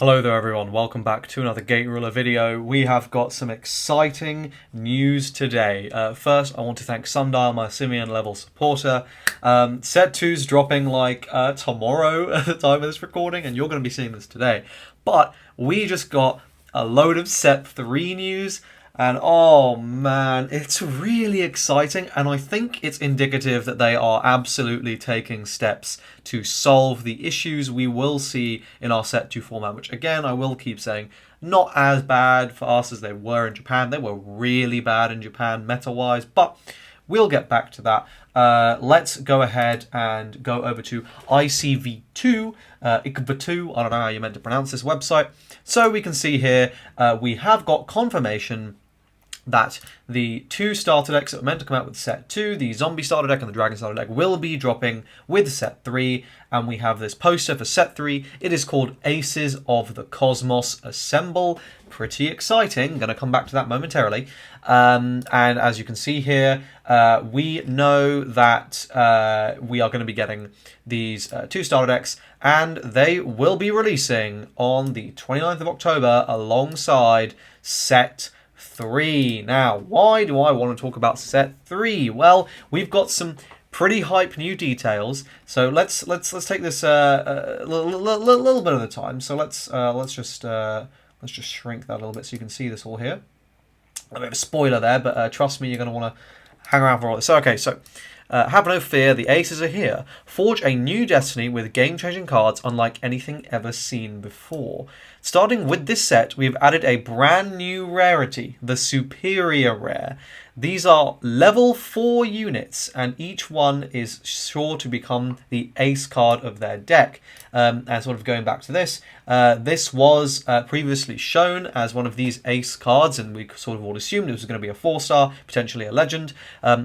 Hello there everyone, welcome back to another Gate Ruler video. We have got some exciting news today. First, I want to thank Sundial, my Simian level supporter. Set 2's dropping like tomorrow at the time of this recording, and you're going to be seeing this today. But we just got a load of Set 3 news, and oh man, it's really exciting, and I think it's indicative that they are absolutely taking steps to solve the issues we will see in our Set 2 format, which again, I will keep saying, not as bad for us as they were in Japan. They were really bad in Japan meta-wise, but we'll get back to that. Let's go ahead and go over to ICV2, ICV2, I don't know how you meant to pronounce this website. So we can see here, we have got confirmation that the two starter decks that were meant to come out with Set 2, the Zombie starter deck and the Dragon starter deck, will be dropping with Set 3, and we have this poster for Set 3. It is called Aces of the Cosmos Assemble. Pretty exciting, going to come back to that momentarily. And as you can see here, we know that we are going to be getting these two starter decks, and they will be releasing on the 29th of October alongside Set 3. Now, why do I want to talk about Set 3? Well, we've got some pretty hype new details. So let's take this a little bit of the time. So let's just shrink that a little bit so you can see this all here. A bit of a spoiler there, but trust me, you're going to want to hang around for all this. So, okay, so have no fear, the aces are here. Forge a new destiny with game-changing cards unlike anything ever seen before. Starting with this set, we've added a brand new rarity, the Superior Rare. These are level 4 units, and each one is sure to become the ace card of their deck. And sort of going back to this, this was previously shown as one of these ace cards, and we sort of all assumed it was going to be a 4-star, potentially a legend.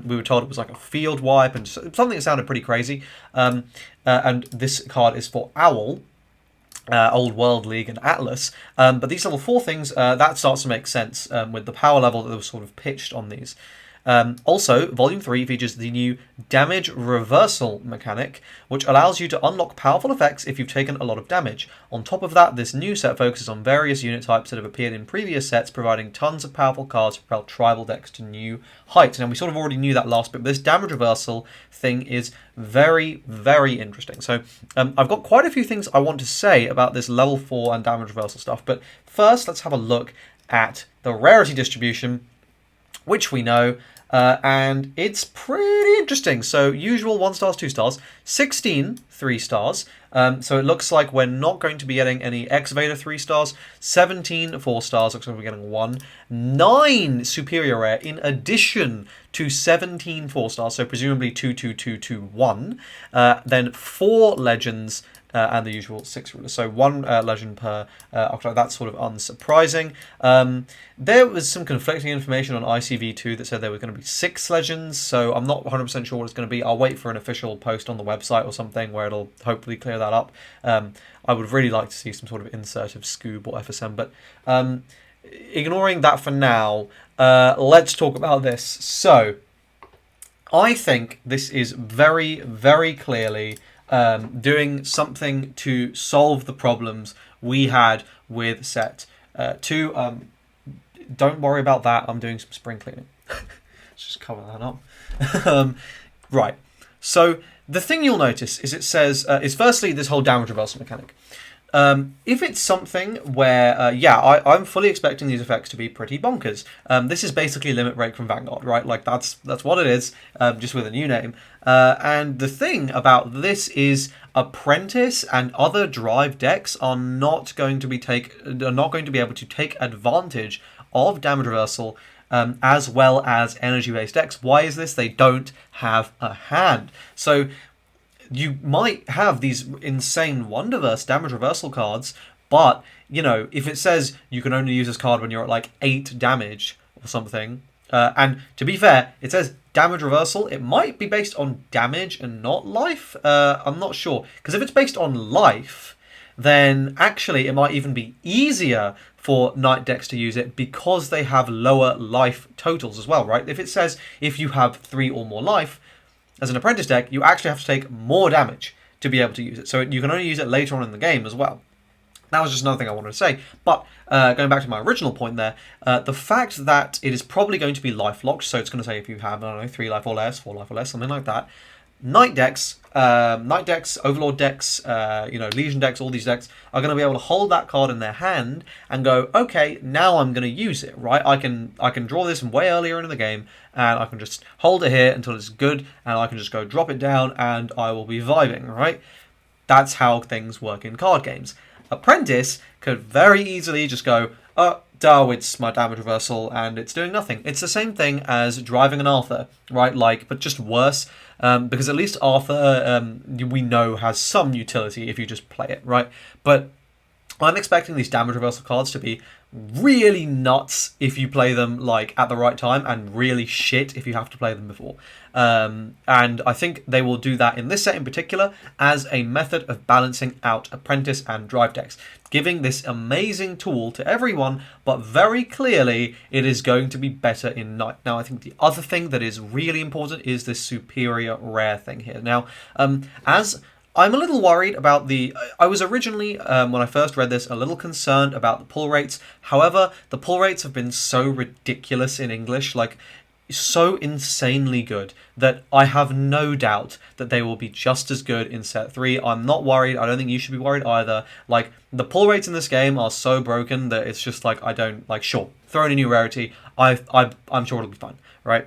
We were told it was like a field wipe, and something that sounded pretty crazy. And this card is for Owl, Old World League and Atlas, but these level 4 things, that starts to make sense with the power level that was sort of pitched on these. Also, Volume 3 features the new damage reversal mechanic, which allows you to unlock powerful effects if you've taken a lot of damage. On top of that, this new set focuses on various unit types that have appeared in previous sets, providing tons of powerful cards to propel tribal decks to new heights. Now, we sort of already knew that last bit, but this damage reversal thing is very, very interesting. So, I've got quite a few things I want to say about this level 4 and damage reversal stuff, but first, let's have a look at the rarity distribution, which we know, and it's pretty interesting. So usual 1 stars, 2 stars, 16 3 stars. So it looks like we're not going to be getting any X-Vader 3 stars, 17 4 stars, looks like we're getting 1, 9 Superior Rare in addition to 17 4 stars, so presumably 2 2 2 2 1, then 4 legends, and the usual 6 rulers. So 1 legend per octave. That's sort of unsurprising. There was some conflicting information on ICV2 that said there were going to be 6 legends, so I'm not 100% sure what it's going to be. I'll wait for an official post on the website or something where it'll hopefully clear that up. I would really like to see some sort of insert of Scoob or FSM, but ignoring that for now, let's talk about this. So, I think this is very, very clearly doing something to solve the problems we had with Set 2. Don't worry about that. I'm doing some spring cleaning. Let's just cover that up. Right. So the thing you'll notice is it says, is firstly this whole damage reversal mechanic. If it's something where, I'm fully expecting these effects to be pretty bonkers. This is basically Limit Break from Vanguard, right? Like that's what it is, just with a new name. And the thing about this is Apprentice and other drive decks are not going to be able to take advantage of damage reversal, as well as energy-based decks. Why is this? They don't have a hand. So you might have these insane Wonderverse damage reversal cards, but, you know, if it says you can only use this card when you're at like 8 damage or something, and to be fair, it says damage reversal, it might be based on damage and not life. I'm not sure, because if it's based on life, then actually it might even be easier for Knight decks to use it because they have lower life totals as well, right? If it says if you have 3 or more life, as an Apprentice deck, you actually have to take more damage to be able to use it. So you can only use it later on in the game as well. That was just another thing I wanted to say. But going back to my original point there, the fact that it is probably going to be life locked, so it's going to say if you have, I don't know, 3 life or less, 4 life or less, something like that. Knight decks, Overlord decks, Legion decks, all these decks are going to be able to hold that card in their hand and go, okay, now I'm going to use it, right? I can draw this way earlier in the game, and I can just hold it here until it's good, and I can just go drop it down, and I will be vibing, right? That's how things work in card games. Apprentice could very easily just go, it's my damage reversal, and it's doing nothing. It's the same thing as driving an Arthur, right? But just worse, because at least Arthur, we know, has some utility if you just play it, right? But I'm expecting these damage reversal cards to be really nuts if you play them at the right time, and really shit if you have to play them before. And I think they will do that in this set in particular as a method of balancing out Apprentice and Drive decks, giving this amazing tool to everyone, but very clearly it is going to be better in Knight. Now, I think the other thing that is really important is this superior rare thing here. Now, as I'm a little worried about I was originally, when I first read this, a little concerned about the pull rates. However, the pull rates have been so ridiculous in English, so insanely good, that I have no doubt that they will be just as good in set 3. I'm not worried. I don't think you should be worried either. The pull rates in this game are so broken that it's just I don't, sure, throw in a new rarity. I'm sure it'll be fine, right?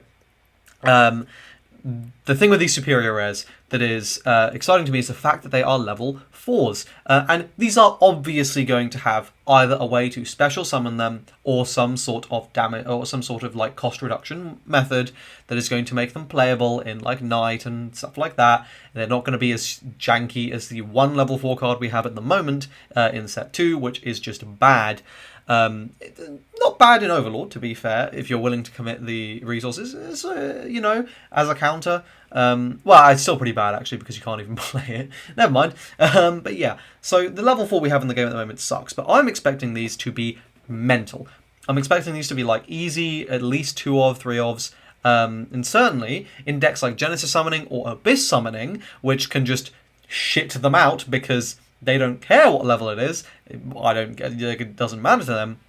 The thing with these superior rares that is exciting to me is the fact that they are level 4s. And these are obviously going to have either a way to special summon them, or some sort of damage, or some sort of cost reduction method that is going to make them playable in Knight and stuff like that. They're not going to be as janky as the 1 level 4 card we have at the moment in set 2, which is just bad. Not bad in Overlord, to be fair, if you're willing to commit the resources, as a counter. It's still pretty bad, actually, because you can't even play it. Never mind. But yeah, so the level 4 we have in the game at the moment sucks, but I'm expecting these to be mental. I'm expecting these to be easy, at least 2 of, 3 ofs, and certainly in decks like Genesis Summoning or Abyss Summoning, which can just shit them out because they don't care what level it is. It doesn't matter to them.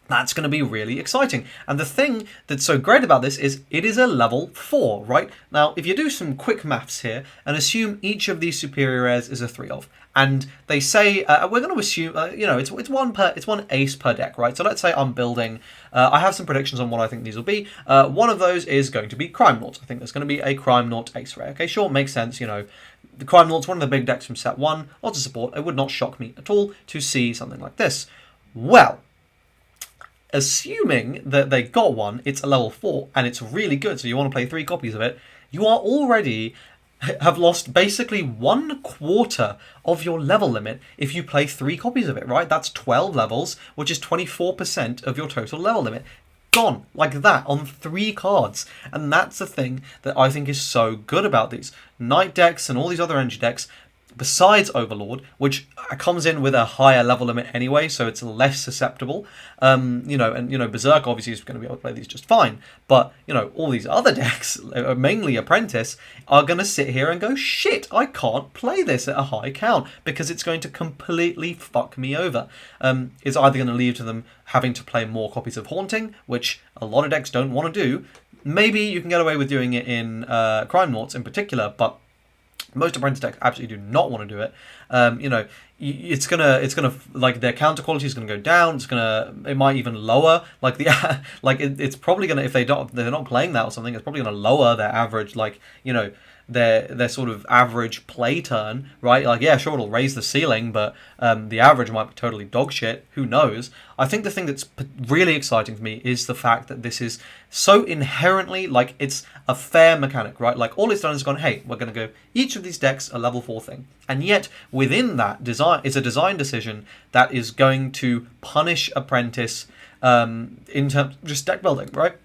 That's going to be really exciting. And the thing that's so great about this is it is a level 4, right? Now, if you do some quick maths here and assume each of these superior rares is a 3 of, and they say, we're going to assume, it's one ace per deck, right? So let's say I'm building, I have some predictions on what I think these will be. One of those is going to be Crime Lords. I think there's going to be a Crime Lord ace rare. Okay, sure, makes sense, The Crime Lord's one of the big decks from set 1, lots of support. It would not shock me at all to see something like this. Well, assuming that they got one, it's a level 4, and it's really good, so you want to play 3 copies of it, you are already have lost basically 1/4 of your level limit if you play 3 copies of it, right? That's 12 levels, which is 24% of your total level limit. Gone, like that, on 3 cards. And that's the thing that I think is so good about these Knight decks and all these other energy decks, besides Overlord, which comes in with a higher level limit anyway, so it's less susceptible. Berserk obviously is going to be able to play these just fine. But, all these other decks, mainly Apprentice, are going to sit here and go, shit, I can't play this at a high count because it's going to completely fuck me over. It's either going to lead to them having to play more copies of Haunting, which a lot of decks don't want to do. Maybe you can get away with doing it in Crime Lords in particular, but most Apprentice decks absolutely do not want to do it. It's gonna their counter quality is gonna go down. It might even lower it's probably gonna, if they're not playing that or something, it's probably gonna lower their average their sort of average play turn, right? Sure, it'll raise the ceiling, but the average might be totally dog shit. Who knows? I think the thing that's really exciting to me is the fact that this is so inherently, it's a fair mechanic, right? All it's done is gone, hey, we're going to go, each of these decks a level 4 thing. And yet, within that design, it's a design decision that is going to punish Apprentice in terms of just deck building, right?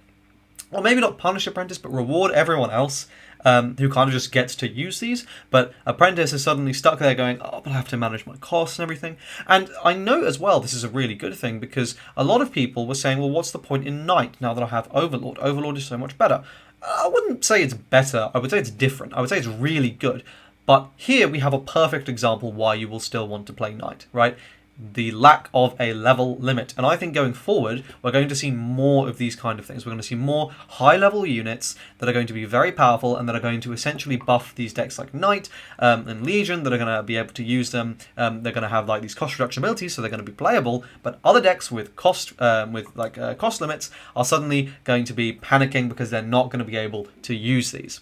Or maybe not punish Apprentice, but reward everyone else who kind of just gets to use these. But Apprentice is suddenly stuck there going, but I have to manage my costs and everything. And I know as well this is a really good thing, because a lot of people were saying, well, what's the point in Knight now that I have Overlord? Overlord is so much better. I wouldn't say it's better. I would say it's different. I would say it's really good. But here we have a perfect example why you will still want to play Knight, right? the lack of a level limit. And I think going forward, we're going to see more of these kind of things. We're going to see more high-level units that are going to be very powerful and that are going to essentially buff these decks like Knight and Legion, that are going to be able to use them. They're going to have like these cost reduction abilities, so they're going to be playable. But other decks with cost cost limits are suddenly going to be panicking because they're not going to be able to use these.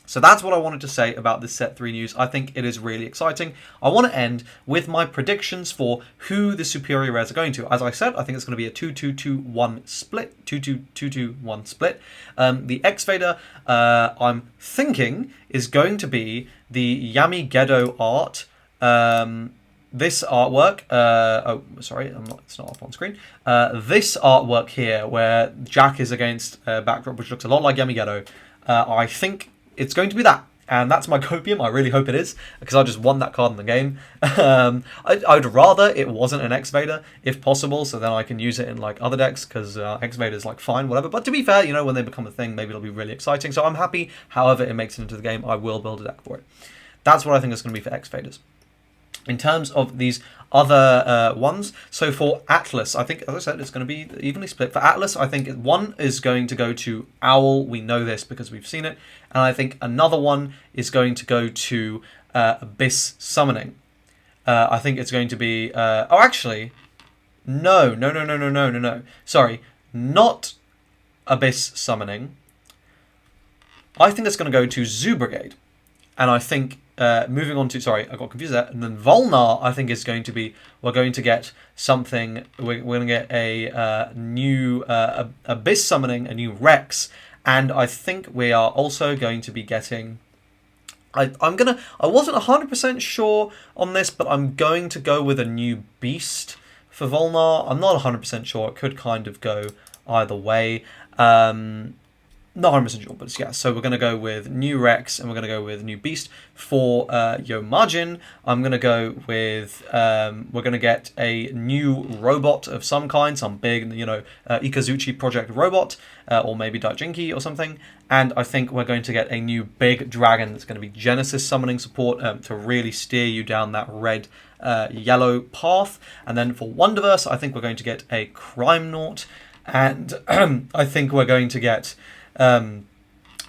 So that's what I wanted to say about this set 3 news. I think it is really exciting. I want to end with my predictions for who the superior rares are going to. As I said, I think it's going to be a 2-2-2-1 split. 2-2-2-2-1 split. The X-Vader, I'm thinking, is going to be the Yami-Gedo art. This artwork, it's not up on screen. This artwork here, where Jack is against a backdrop which looks a lot like Yami-Gedo, I think it's going to be that, and that's my copium. I really hope it is, because I just won that card in the game. I'd rather it wasn't an X-Vader, if possible, so then I can use it in like other decks, because X-Vader's like fine, whatever. But to be fair, you know, when they become a thing, maybe it'll be really exciting. So I'm happy, however it makes it into the game, I will build a deck for it. That's what I think it's going to be for X-Vaders. In terms of these other ones, so for Atlas, I think, as I said, it's going to be evenly split. For Atlas, I think one is going to go to Owl. We know this because we've seen it. And I think another one is going to go to Abyss Summoning. I think it's going to be... oh, actually, no. Sorry, not Abyss Summoning. I think it's going to go to Zoo Brigade. And I think... moving on to, sorry, I got confused there. And then Volnar, I think, is going to be, we're going to get something, we're going to get a new Abyss Summoning, a new Rex, and I think we are also going to be getting, I wasn't 100% sure on this, but I'm going to go with a new Beast for Volnar. I'm not 100% sure, it could kind of go either way. Not 100% sure, but yeah, so we're going to go with new Rex, and we're going to go with new Beast. For Yomajin, I'm going to go with, we're going to get a new robot of some kind, some big, you know, Ikazuchi Project robot, or maybe Daijinki or something. And I think we're going to get a new big dragon that's going to be Genesis summoning support to really steer you down that red, yellow path. And then for Wonderverse, I think we're going to get a Crime Naught, and I think we're going to get...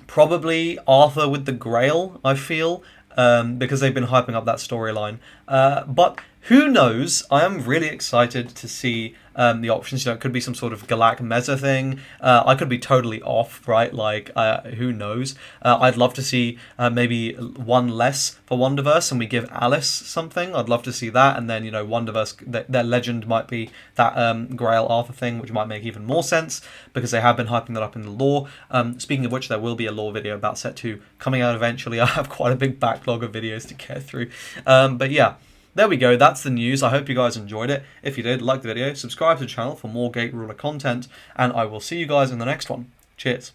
probably Arthur with the Grail, I feel, because they've been hyping up that storyline. But who knows? I am really excited to see the options. You know, it could be some sort of Galak Meza thing. I could be totally off, right? Like, who knows? I'd love to see maybe one less for Wonderverse, and we give Alice something. I'd love to see that, and then, you know, Wonderverse, their legend might be that Grail Arthur thing, which might make even more sense, because they have been hyping that up in the lore. Speaking of which, there will be a lore video about Set 2 coming out eventually. I have quite a big backlog of videos to get through. But yeah. There we go, that's the news. I hope you guys enjoyed it. If you did, like the video, subscribe to the channel for more Gate Ruler content, and I will see you guys in the next one. Cheers.